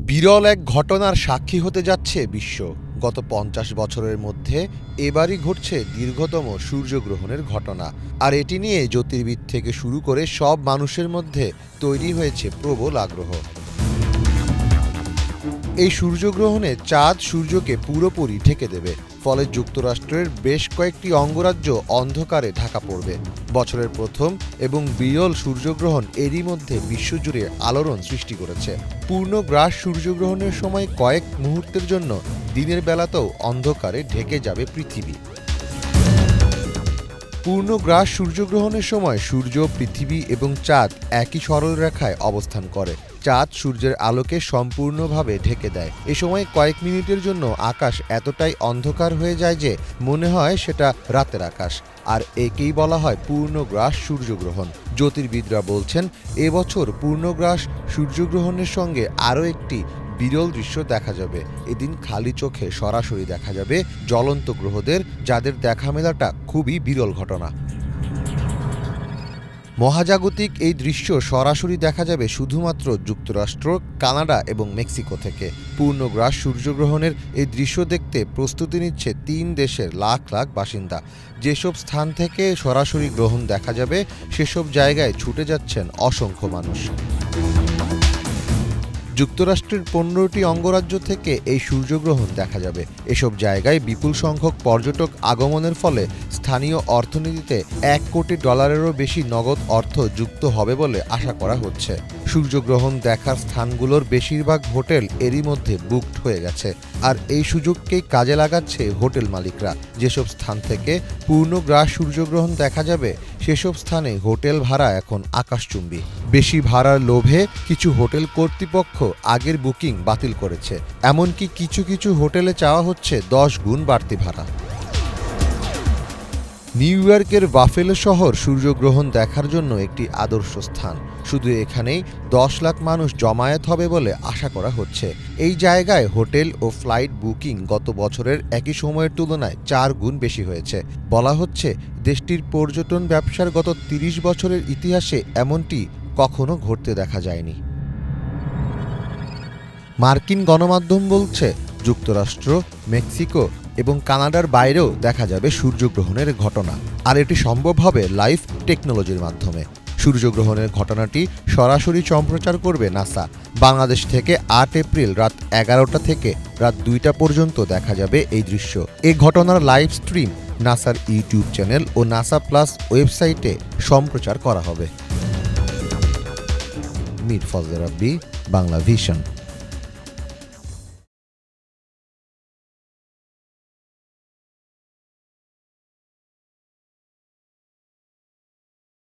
বিরল এক ঘটনার সাক্ষী হতে যাচ্ছে বিশ্ব। গত ৫০ বছরের মধ্যে এবারই ঘটছে দীর্ঘতম সূর্যগ্রহণের ঘটনা। আর এটি নিয়ে জ্যোতির্বিদ থেকে শুরু করে সব মানুষের মধ্যে তৈরি হয়েছে প্রবল আগ্রহ। এই সূর্যগ্রহণে চাঁদ সূর্যকে পুরোপুরি ঢেকে দেবে, ফলে যুক্তরাষ্ট্রের বেশ কয়েকটি অঙ্গরাজ্য অন্ধকারে ঢাকা পড়বে। বছরের প্রথম এবং বিরল সূর্যগ্রহণ এরই মধ্যে বিশ্বজুড়ে আলোড়ন সৃষ্টি করেছে। পূর্ণগ্রাস সূর্যগ্রহণের সময় কয়েক মুহূর্তের জন্য দিনের বেলাতেও অন্ধকারে ঢেকে যাবে পৃথিবী। পূর্ণগ্রাস সূর্যগ্রহণের সময় সূর্য, পৃথিবী এবং চাঁদ একই সরলরেখায় অবস্থান করে। চাঁদ সূর্যের আলোকে সম্পূর্ণভাবে ঢেকে দেয়। এ সময় কয়েক মিনিটের জন্য আকাশ এতটাই অন্ধকার হয়ে যায় যে মনে হয় সেটা রাতের আকাশ। আর একেই বলা হয় পূর্ণগ্রাস সূর্যগ্রহণ। জ্যোতির্বিদরা বলছেন, এবছর পূর্ণগ্রাস সূর্যগ্রহণের সঙ্গে আরও একটি বিরল দৃশ্য দেখা যাবে। এদিন খালি চোখে সরাসরি দেখা যাবে জ্বলন্ত গ্রহদের, যাদের দেখা মেলাটা খুবই বিরল ঘটনা। মহাজাগতিক এই দৃশ্য সরাসরি দেখা যাবে শুধুমাত্র যুক্তরাষ্ট্র, কানাডা এবং মেক্সিকো থেকে। পূর্ণগ্রাস সূর্যগ্রহণের এই দৃশ্য দেখতে প্রস্তুতি নিচ্ছে ৩ দেশের লাখ লাখ বাসিন্দা। যেসব স্থান থেকে সরাসরি গ্রহণ দেখা যাবে সেসব জায়গায় ছুটে যাচ্ছেন অসংখ্য মানুষ। যুক্তরাষ্ট্রের ১৫টি অঙ্গরাজ্য থেকে এই সূর্যগ্রহণ দেখা যাবে। এসব জায়গায় বিপুল সংখ্যক পর্যটক আগমনের ফলে স্থানীয় অর্থনীতিতে $১ কোটিরও বেশি নগদ অর্থ যুক্ত হবে বলে আশা করা হচ্ছে। সূর্যগ্রহণ দেখার স্থানগুলোর বেশিরভাগ হোটেল এরই মধ্যে বুকড হয়ে গেছে। আর এই সুযোগকেই কাজে লাগাচ্ছে হোটেল মালিকরা। যেসব স্থান থেকে পূর্ণগ্রাস সূর্যগ্রহণ দেখা যাবে সেসব স্থানে হোটেল ভাড়া এখন আকাশচুম্বী। বেশি ভাড়ার লোভে কিছু হোটেল কর্তৃপক্ষ আগের বুকিং বাতিল করেছে। এমনকি কিছু কিছু হোটেলে চাওয়া হচ্ছে ১০ গুণ বাড়তি ভাড়া। নিউ ইয়র্কের বাফেলো শহর সূর্যগ্রহণ দেখার জন্য একটি আদর্শ স্থান। শুধু এখানেই ১০ লাখ মানুষ জমায়েত হবে বলে আশা করা হচ্ছে। এই জায়গায় হোটেল ও ফ্লাইট বুকিং গত বছরের একই সময়ের তুলনায় ৪ গুণ বেশি হয়েছে। বলা হচ্ছে, দেশটির পর্যটন ব্যবসার গত ৩০ বছরের ইতিহাসে এমনটি কখনো ঘটতে দেখা যায়নি। মার্কিন গণমাধ্যম বলছে, যুক্তরাষ্ট্র, মেক্সিকো এবং কানাডার বাইরেও দেখা যাবে সূর্যগ্রহণের ঘটনা। আর এটি সম্ভব হবে লাইভ টেকনোলজির মাধ্যমে। সূর্যগ্রহণের ঘটনাটি সরাসরি সম্প্রচার করবে নাসা। বাংলাদেশ থেকে ৮ এপ্রিল রাত ১১টা থেকে রাত ২টা পর্যন্ত দেখা যাবে এই দৃশ্য। এই ঘটনার লাইভ স্ট্রিম নাসার ইউটিউব চ্যানেল ও নাসা প্লাস ওয়েবসাইটে সম্প্রচার করা হবে। মীর ফজলে রাব্বী, বাংলা ভিশন।